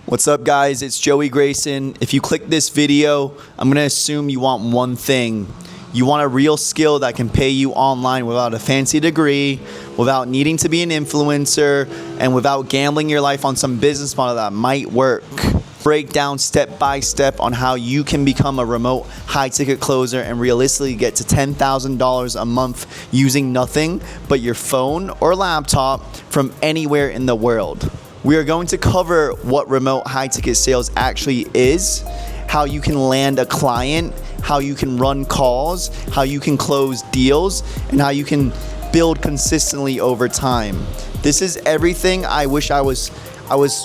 What's up, guys? It's Joey Grayson. If you click this video, I'm going to assume you want one thing. You want a real skill that can pay you online without a fancy degree, without needing to be an influencer, and without gambling your life on some business model that might work. Break down step by step on how you can become a remote high-ticket closer and realistically get to $10,000 a month using nothing but your phone or laptop from anywhere in the world. We are going to cover what remote high-ticket sales actually is, how you can land a client, how you can run calls, how you can close deals, and how you can build consistently over time. This is everything I wish I was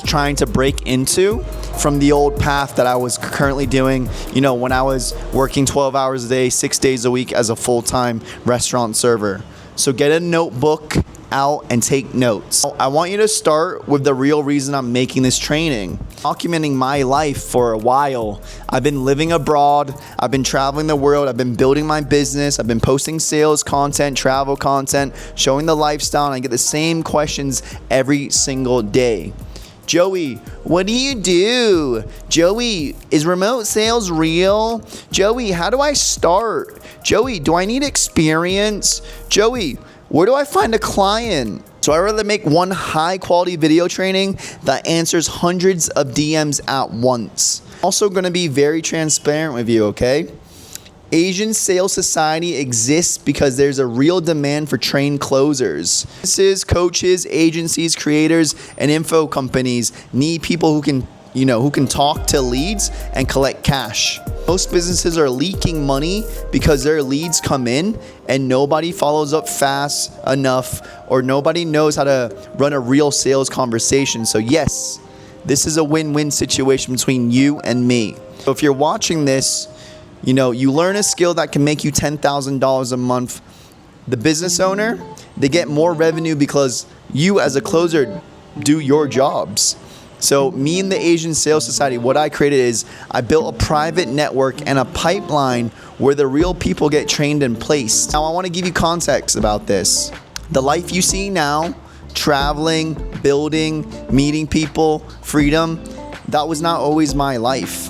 trying to break into from the old path that I was currently doing, when I was working 12 hours a day, 6 days a week as a full-time restaurant server. So get a notebook out and take notes. I want you to start with the real reason I'm making this training. Documenting my life for a while. I've been living abroad. I've been traveling the world. I've been building my business. I've been posting sales content, travel content, showing the lifestyle, and I get the same questions every single day. Joey, what do you do? Joey, is remote sales real? Joey, how do I start? Joey, do I need experience? Joey, where do I find a client? So I'd rather make one high quality video training that answers hundreds of DMs at once. Also going to be very transparent with you, okay? Asian Sales Society exists because there's a real demand for trained closers. Businesses, coaches, agencies, creators, and info companies need people who can talk to leads and collect cash. Most businesses are leaking money because their leads come in and nobody follows up fast enough, or nobody knows how to run a real sales conversation. So yes, this is a win-win situation between you and me. So if you're watching this, you learn a skill that can make you $10,000 a month. The business owner, they get more revenue because you as a closer do your jobs. So me and the Asian Sales Society, what I created is I built a private network and a pipeline where the real people get trained and placed. Now I want to give you context about this. The life you see now, traveling, building, meeting people, freedom, that was not always my life.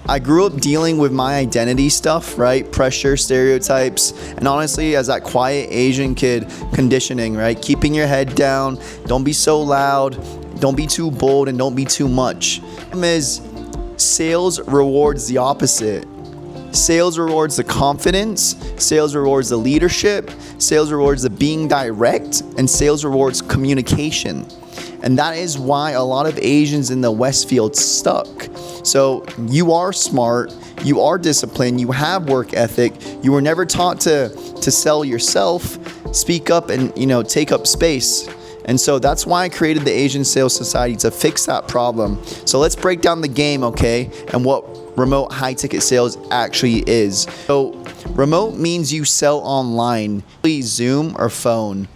I grew up dealing with my identity stuff, right? Pressure, stereotypes, and honestly, as that quiet Asian kid, conditioning, right? Keeping your head down, don't be so loud, don't be too bold, and don't be too much. The problem is, sales rewards the opposite. Sales rewards the confidence, sales rewards the leadership, sales rewards the being direct, and sales rewards communication. And that is why a lot of Asians in the West feel stuck. So you are smart, you are disciplined, you have work ethic, you were never taught to sell yourself, speak up, and take up space. And so that's why I created the Asian Sales Society, to fix that problem. So let's break down the game, okay, and what remote high-ticket sales actually is. So remote means you sell online, Zoom or phone.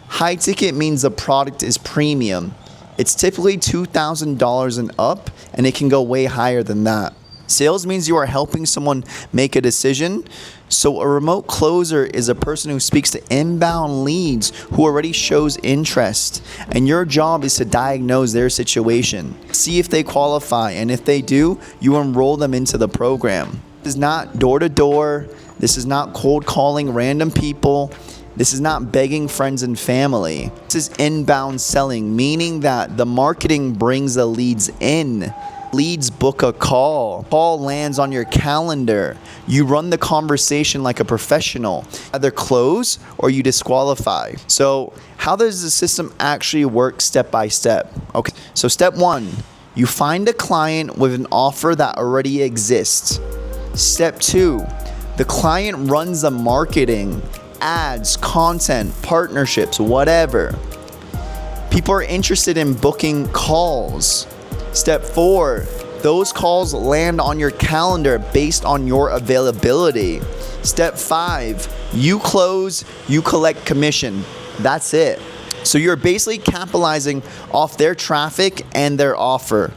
High ticket means the product is premium. It's typically $2,000 and up, and it can go way higher than that. Sales means you are helping someone make a decision. So a remote closer is a person who speaks to inbound leads who already shows interest, and your job is to diagnose their situation, see if they qualify, and if they do, you enroll them into the program. This is not door-to-door. This is not cold calling random people. This is not begging friends and family. This is inbound selling, meaning that the marketing brings the leads in. Leads book a call. Call lands on your calendar. You run the conversation like a professional. Either close or you disqualify. So how does the system actually work step by step? Okay, so step one, you find a client with an offer that already exists. Step two, the client runs the marketing, ads, content, partnerships, whatever. People are interested in booking calls. Step four, those calls land on your calendar based on your availability. Step five, you close, you collect commission. That's it. So you're basically capitalizing off their traffic and their offer.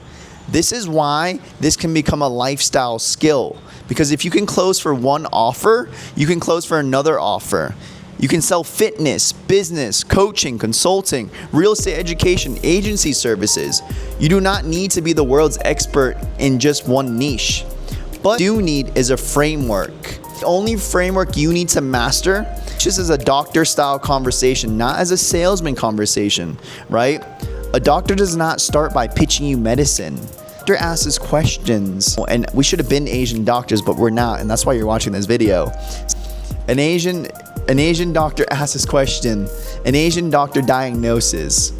This is why this can become a lifestyle skill. Because if you can close for one offer, you can close for another offer. You can sell fitness, business, coaching, consulting, real estate education, agency services. You do not need to be the world's expert in just one niche. But what you do need is a framework. The only framework you need to master just as a doctor-style conversation, not as a salesman conversation, right? A doctor does not start by pitching you medicine. Doctor asks questions, and we should have been Asian doctors, but we're not, and that's why you're watching this video. An Asian doctor asks this question. An Asian doctor diagnoses.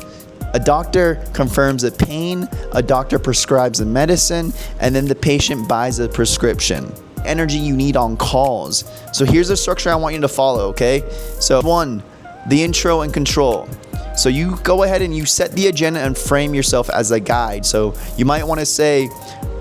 A doctor confirms a pain. A doctor prescribes a medicine, and then the patient buys a prescription. Energy you need on calls. So here's the structure I want you to follow, okay? So 1, the intro and control. So you go ahead and you set the agenda and frame yourself as a guide. So you might want to say,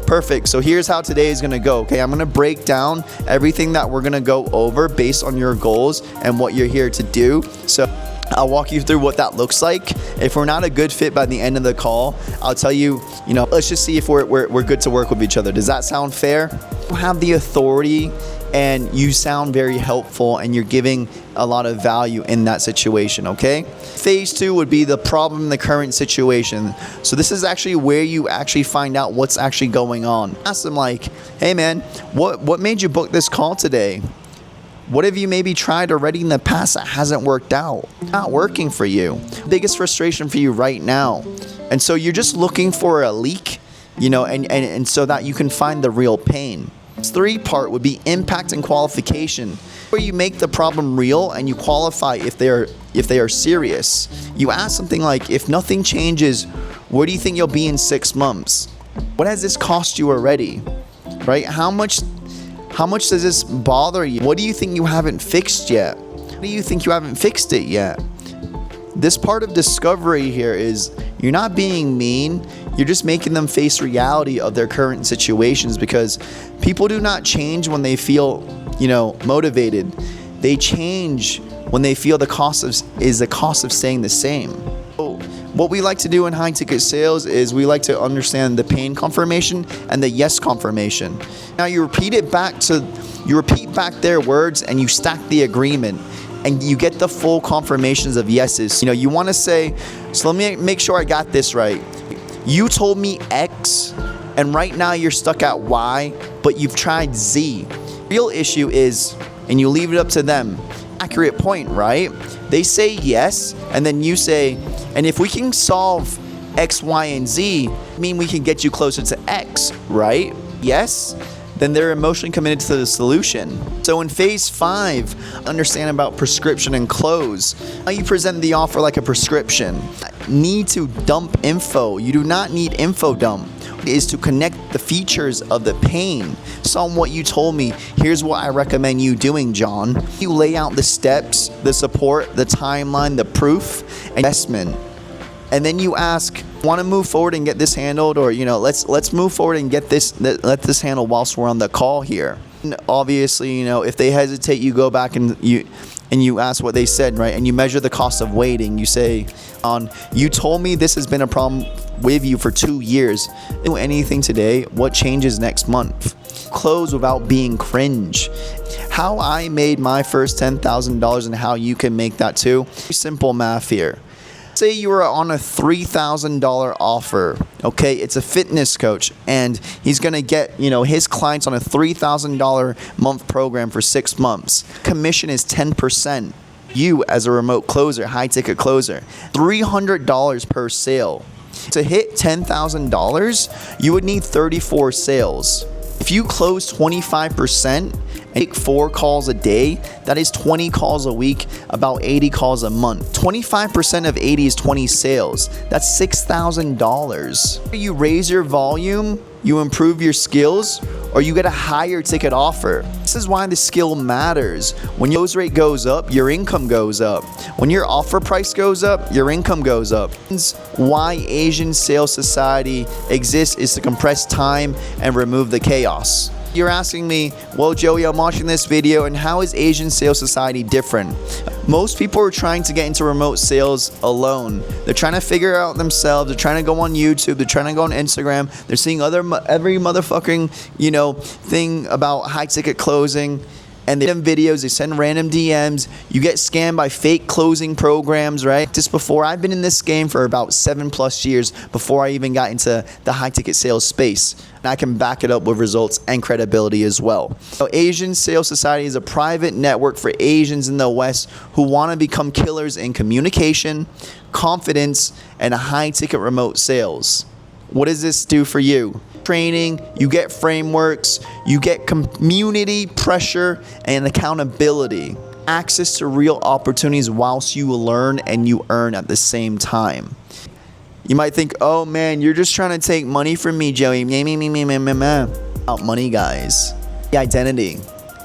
perfect, so here's how today is going to go. Okay, I'm going to break down everything that we're going to go over based on your goals and what you're here to do. So I'll walk you through what that looks like. If we're not a good fit by the end of the call, I'll tell you, let's just see if we're good to work with each other. Does that sound fair? You have the authority and you sound very helpful and you're giving a lot of value in that situation, okay? Phase 2 would be the problem in the current situation. So this is actually where you actually find out what's actually going on. Ask them like, hey man, what made you book this call today? What have you maybe tried already in the past that hasn't worked out? Not working for you. Biggest frustration for you right now. And so you're just looking for a leak, and so that you can find the real pain. 3 part would be impact and qualification, where you make the problem real and you qualify if they are serious. You ask something like, if nothing changes, where do you think you'll be in 6 months? What has this cost you already? Right? How much does this bother you? What do you think you haven't fixed yet? What do you think you haven't fixed it yet? This part of discovery here is you're not being mean. You're just making them face reality of their current situations, because people do not change when they feel, motivated. They change when they feel the cost of staying the same. So what we like to do in high ticket sales is we like to understand the pain confirmation and the yes confirmation. Now you repeat back their words and you stack the agreement, and you get the full confirmations of yeses. You want to say, so let me make sure I got this right. You told me X, and right now you're stuck at Y, but you've tried Z. Real issue is, and you leave it up to them, accurate point, right? They say yes, and then you say, and if we can solve X, Y, and Z, we can get you closer to X, right? Yes? Then they're emotionally committed to the solution. So in phase 5, understand about prescription and close. Now you present the offer like a prescription. Need to dump info. You do not need info dump. It is to connect the features of the pain. So on what you told me, here's what I recommend you doing, John. You lay out the steps, the support, the timeline, the proof, and investment. And then you ask, want to move forward and get this handled, or let's move forward and let this handle whilst we're on the call here. And obviously, if they hesitate, you go back and you ask what they said, right? And you measure the cost of waiting. You say, you told me this has been a problem with you for 2 years. Do anything today? What changes next month? Close without being cringe. How I made my first $10,000 and how you can make that too. Simple math here. Say you were on a $3,000 offer, okay? It's a fitness coach, and he's going to get, his clients on a $3,000 month program for 6 months. Commission is 10%. You, as a remote closer, high ticket closer, $300 per sale. To hit $10,000, you would need 34 sales. If you close 25% and take 4 calls a day, that is 20 calls a week, about 80 calls a month. 25% of 80 is 20 sales. That's $6,000. You raise your volume, you improve your skills, or you get a higher ticket offer. This is why the skill matters. When your close rate goes up, your income goes up. When your offer price goes up, your income goes up. Why Asian Sales Society exists is to compress time and remove the chaos. You're asking me, well, Joey, I'm watching this video, and how is Asian Sales Society different? Most people are trying to get into remote sales alone. They're trying to figure it out themselves. They're trying to go on YouTube. They're trying to go on Instagram. They're seeing every motherfucking, thing about high ticket closing. and they send videos, they send random DMs. You get scammed by fake closing programs, right? Just before, I've been in this game for about 7+ years before I even got into the high ticket sales space. And I can back it up with results and credibility as well. So Asian Sales Society is a private network for Asians in the West who want to become killers in communication, confidence, and high ticket remote sales. What does this do for you? Training, you get frameworks, you get community pressure and accountability. Access to real opportunities whilst you learn and you earn at the same time. You might think, oh man, you're just trying to take money from me, Joey. About money, guys. The identity.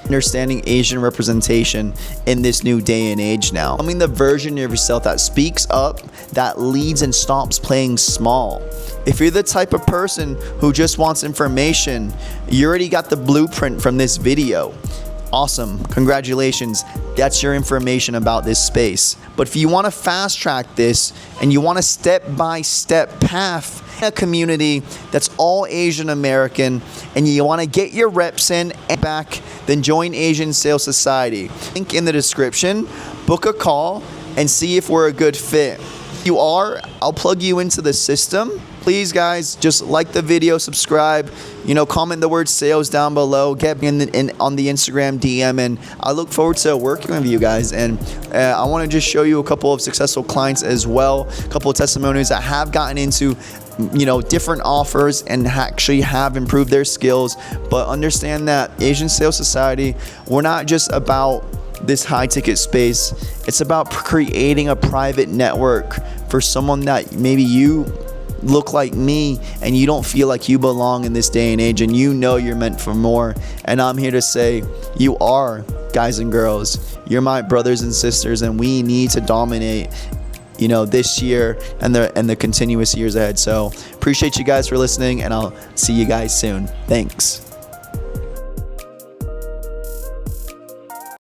Understanding Asian representation in this new day and age now. Becoming the version of yourself that speaks up, that leads and stops playing small. If you're the type of person who just wants information, you already got the blueprint from this video. Awesome, congratulations, that's your information about this space. But if you want to fast track this and you want a step-by-step path, a community that's all Asian American, and you want to get your reps in and back, then join Asian Sales Society. Link in the description, book a call, and see if we're a good fit. If you are, I'll plug you into the system. Please guys, just like the video, subscribe, comment the word sales down below, get me on the Instagram DM, and I look forward to working with you guys. And I want to just show you a couple of successful clients as well, a couple of testimonies that have gotten into different offers and actually have improved their skills. But understand that Asian Sales Society, we're not just about this high ticket space. It's about creating a private network for someone that maybe you look like me and you don't feel like you belong in this day and age, and you're meant for more. And I'm here to say you are, guys and girls. You're my brothers and sisters, and we need to dominate this year and the continuous years ahead. So appreciate you guys for listening, and I'll see you guys soon. Thanks.